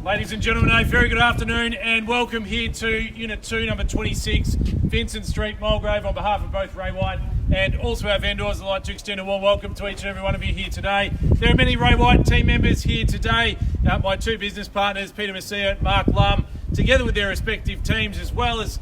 Ladies and gentlemen, a very good afternoon and welcome here to Unit 2, number 26, Vincent Street, Mulgrave, on behalf of both Ray White and also our vendors. I'd like to extend a warm welcome to each and every one of you here today. There are many Ray White team members here today. My two business partners, Peter Macia and Marc Lum, together with their respective teams, as well as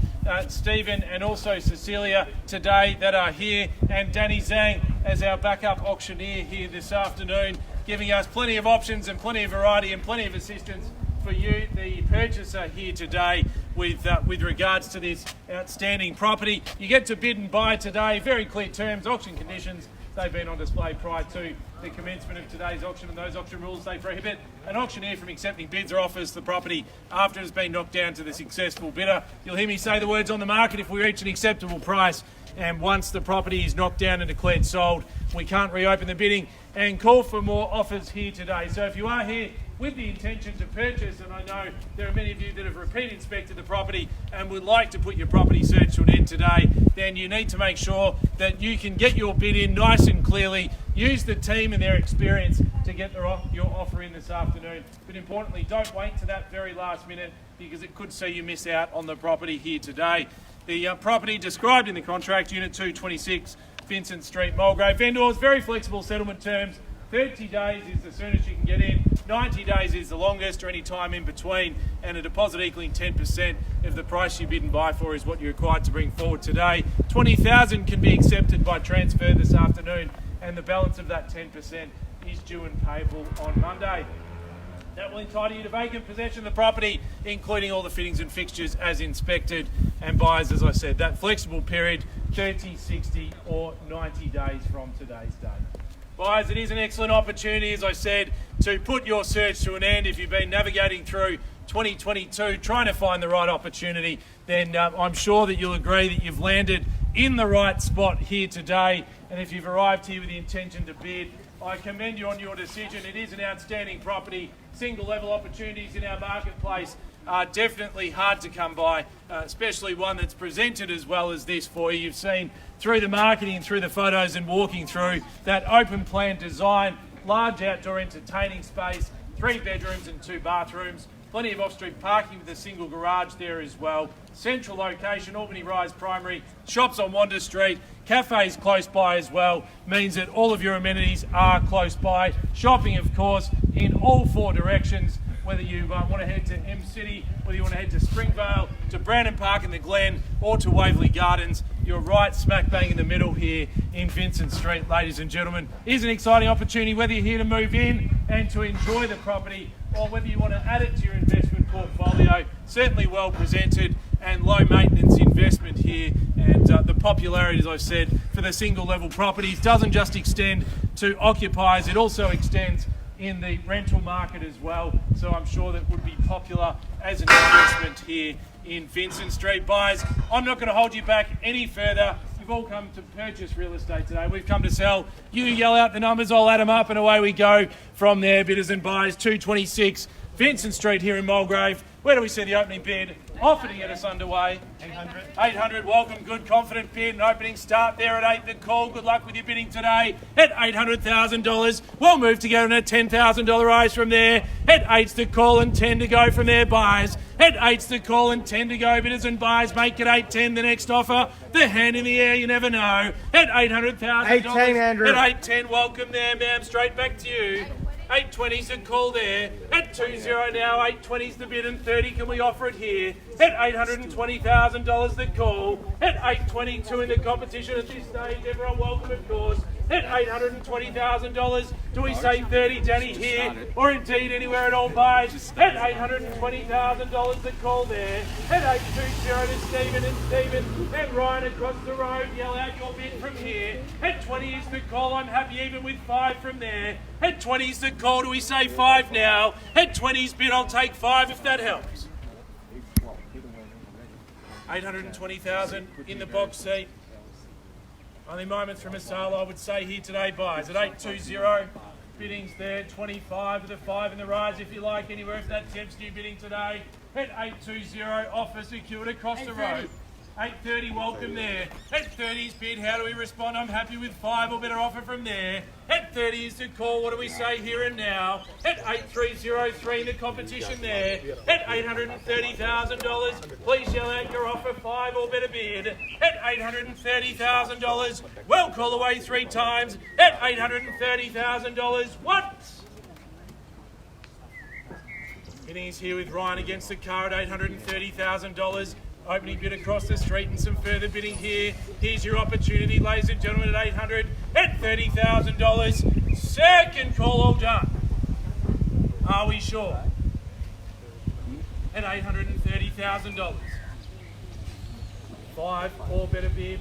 Stephen and also Cecilia today that are here, and Danny Zhang as our backup auctioneer here this afternoon, giving us plenty of options and plenty of variety and plenty of assistance for you, the purchaser, here today with regards to this outstanding property. You get to bid and buy today. Very clear terms, auction conditions. They've been on display prior to the commencement of today's auction, and those auction rules, they prohibit an auctioneer from accepting bids or offers the property after it has been knocked down to the successful bidder. You'll hear me say the words on the market: if we reach an acceptable price and once the property is knocked down and declared sold, we can't reopen the bidding and call for more offers here today. So if you are here with the intention to purchase, and I know there are many of you that have repeat inspected the property and would like to put your property search to an end today, then you need to make sure that you can get your bid in nice and clearly. Use the team and their experience to get your offer in this afternoon. But importantly, don't wait to that very last minute, because it could see you miss out on the property here today. The property described in the contract, Unit 226, Vincent Street, Mulgrave. Vendors, very flexible settlement terms. 30 days is the soonest you can get in, 90 days is the longest, or any time in between, and a deposit equaling 10% of the price you bid and buy for is what you're required to bring forward today. $20,000 can be accepted by transfer this afternoon, and the balance of that 10% is due and payable on Monday. That will entitle you to vacant possession of the property, including all the fittings and fixtures as inspected. And buyers, as I said, that flexible period, 30, 60 or 90 days from today's date. Buyers, it is an excellent opportunity, as I said, to put your search to an end. If you've been navigating through 2022 trying to find the right opportunity, then I'm sure that you'll agree that you've landed in the right spot here today. And if you've arrived here with the intention to bid, I commend you on your decision. It is an outstanding property. Single level opportunities in our marketplace are definitely hard to come by, especially one that's presented as well as this for you. You've seen through the marketing, through the photos and walking through that open plan design, large outdoor entertaining space, 3 bedrooms and 2 bathrooms, plenty of off-street parking with a single garage there as well. Central location, Albany Rise Primary, shops on Wander Street, cafes close by as well, means that all of your amenities are close by. Shopping, of course, in all 4 directions, whether you want to head to M-City, whether you want to head to Springvale, to Brandon Park and the Glen, or to Waverley Gardens. You're right smack bang in the middle here in Vincent Street, ladies and gentlemen. It is an exciting opportunity, whether you're here to move in and to enjoy the property, or whether you want to add it to your investment portfolio. Certainly well presented and low maintenance investment here, and the popularity, as I've said, for the single level properties doesn't just extend to occupiers, it also extends in the rental market as well. So I'm sure that would be popular as an investment here in Vincent Street. Buyers, I'm not going to hold you back any further. You've all come to purchase real estate today. We've come to sell. You yell out the numbers, I'll add them up, and away we go from there. Bidders and buyers, 226 Vincent Street here in Mulgrave. Where do we see the opening bid? Offer to get us underway. 800. 800, welcome, good, confident bid. An opening start there at 8, the call. Good luck with your bidding today. At $800,000, we'll move together in a $10,000 rise from there. At 8's the call and 10 to go from there, buyers. At 8's the call and 10 to go, bidders and buyers. Make it 8-10, the next offer. The hand in the air, you never know. At $800,000. 810, Andrew. At 810, welcome there, ma'am. Straight back to you. 820's the call there. At 20 now, 820's the bid and 30. Can we offer it here? At $820,000 the call. At 822 in the competition at this stage. Everyone welcome, of course. At $820,000. Do we say 30, Danny, here? Or indeed anywhere at all, buyers? At $820,000 the call there. At 820 to Stephen and Ryan across the road. Yell out your bid from here. At 20 is the call. I'm happy even with 5 from there. At 20 is the call. Do we say 5 now? At 20's bid, I'll take 5 if that helps. 820,000 in the box seat. Only moments from Masala, I would say here today, buyers. At 820, biddings there, 25 with a 5 in the rise if you like, anywhere if that tempts you bidding today. At 820, offer secured across the road. 830, welcome there. At 30's bid, how do we respond? I'm happy with 5 or better offer from there. At 30 is the call, what do we say here and now? At 8303 in the competition there. At $830,000, please yell out your offer, 5 or better bid. At $830,000, well, call away 3 times. At $830,000, once. Innings here with Ryan against the car at $830,000. Opening bid across the street and some further bidding here. Here's your opportunity, ladies and gentlemen, at $830,000. Second call, all done. Are we sure? At $830,000. 5 or better bid.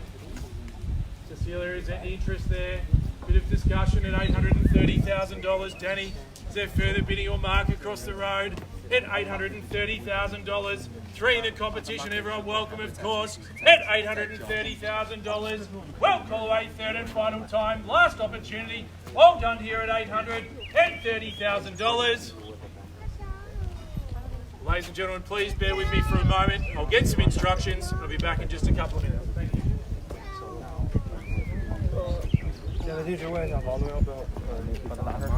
Cecilia, is there interest there? Bit of discussion at $830,000. Danny, is there further bidding or Mark across the road? At $830,000. 3 in the competition, everyone welcome, of course. At $830,000. Well, call away, third and final time. Last opportunity. All done here at $830,000. Ladies and gentlemen, please bear with me for a moment. I'll get some instructions. I'll be back in just a couple of minutes. Thank you. 现在就是问一下房东要不要把它拿上。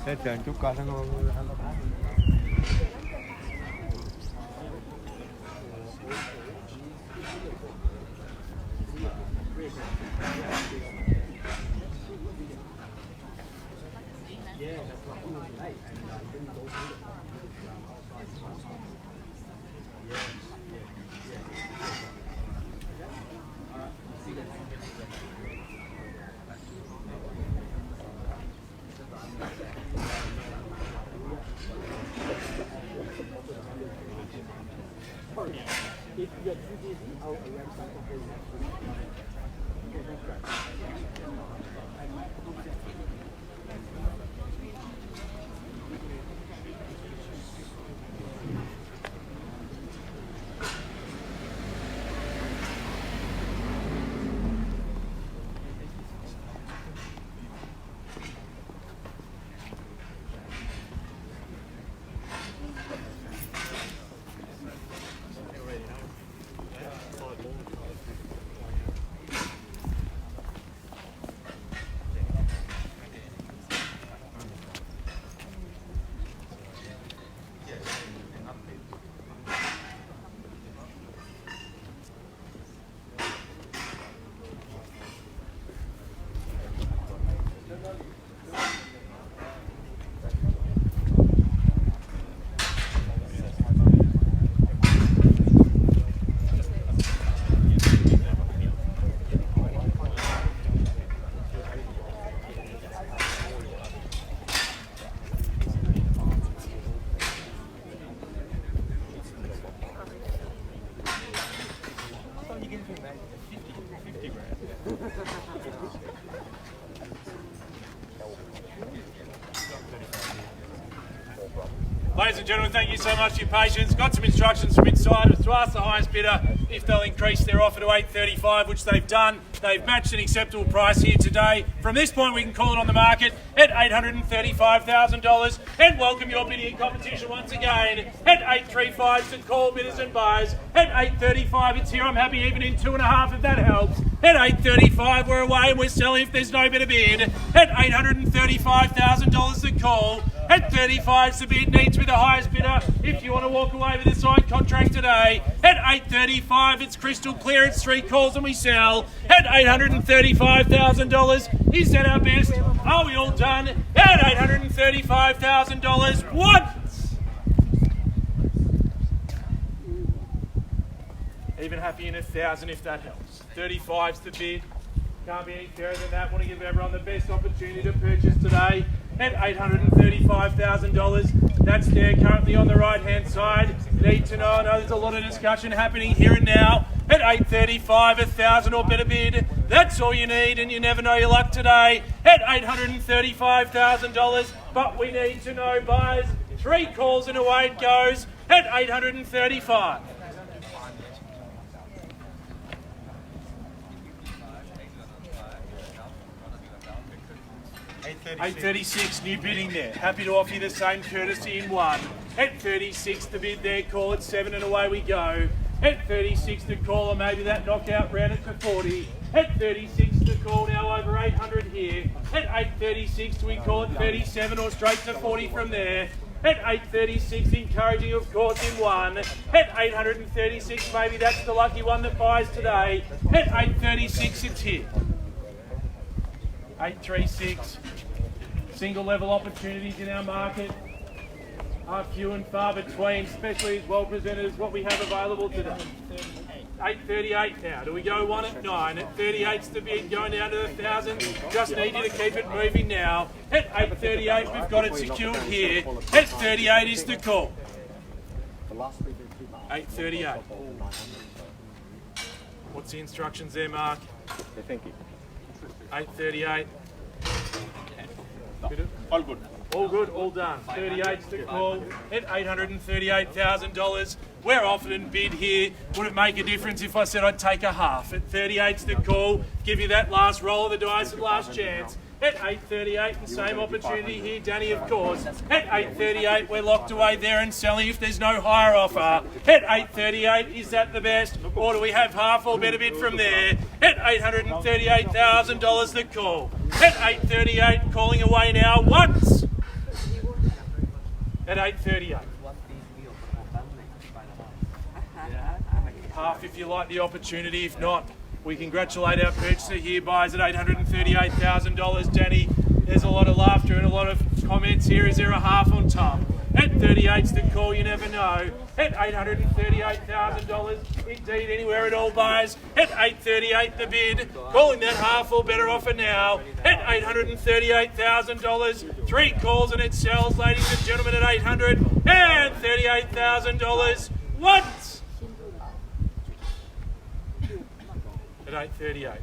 Thế tưởng chút con nó ngon. and gentlemen, thank you so much for your patience. Got some instructions from inside to ask the highest bidder if they'll increase their offer to $8.35, which they've done. They've matched an acceptable price here today. From this point, we can call it on the market at $835,000 and welcome your bidding competition once again at $835 to call bidders and buyers. At $835, it's here. I'm happy even in 2.5 if that helps. At $835, we're away and we're selling if there's no better bid. At $835,000 the call. At $35's the bid, needs to be the highest bidder if you want to walk away with a signed contract today. At $835, it's crystal clear. It's 3 calls and we sell. At $835,000, is that our best? Are we all done? At $835,000, what? Even happy in 1,000 if that helps. 35's the bid. Can't be any fairer than that. Want to give everyone the best opportunity to purchase today at $835,000. That's there currently on the right-hand side. Need to know, I know there's a lot of discussion happening here and now. At $835, 1,000 or better bid. That's all you need, and you never know your luck today. At $835,000, but we need to know buyers. 3 calls and away it goes at $835. $836, new bidding there. Happy to offer you the same courtesy in one. At $36, the bid there, call it 7 and away we go. At $36 the call, or maybe that knockout round it to 40. At $36 the call, now over 800 here. At $836 we call it 37 or straight to 40 from there. At $836, encouraging of course in one. At $836, maybe that's the lucky one that buys today. At $836 it's here. 836. Single level opportunities in our market are few and far between, especially as well presented as what we have available today. 838 now. Do we go one at 9? At 38's the bid, going down to 1,000. Just need you to keep it moving now. At 838, we've got it secured here. At 38 is the call. 838. What's the instructions there, Mark? Thank you. 838. All good. All good, all done. 38's the call at $838,000. We're offered and bid here. Would it make a difference if I said I'd take a half? At 38's the call, give you that last roll of the dice at last chance. At 838, the same opportunity here, Danny, of course. At 838, we're locked away there and selling if there's no higher offer. At 838, is that the best? Or do we have half or better bid from there? At $838,000 the call. At 838, calling away now once. At 838. Half if you like the opportunity, if not, we congratulate our purchaser here, buys at $838,000. Danny, there's a lot of laughter and a lot of comments here. Is there a half on top? At 38's the call, you never know. At $838,000, indeed anywhere at all buyers. At 838 the bid, calling that half or better offer now. At $838,000, 3 calls and it sells, ladies and gentlemen, at $838,000. Once. At 838.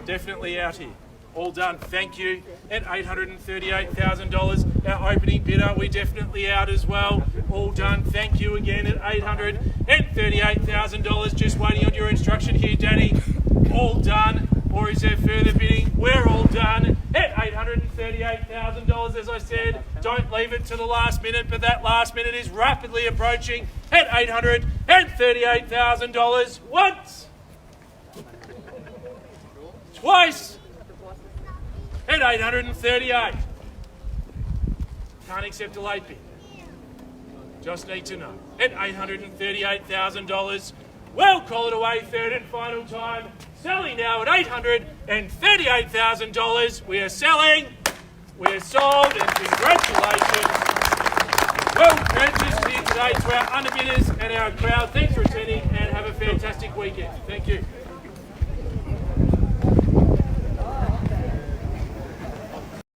Definitely out here. All done, thank you. At $838,000, our opening bidder, we definitely out as well. All done, thank you again at $838,000. Just waiting on your instruction here, Danny. All done, or is there further bidding? We're all done at $838,000, as I said. Don't leave it to the last minute, but that last minute is rapidly approaching at $838,000. Once. Twice at 838. Can't accept a late bid. Just need to know. At $838,000. We'll call it away third and final time. Selling now at $838,000. We are selling. We are sold, and congratulations. Well purchased here today to our underbidders and our crowd. Thanks for attending.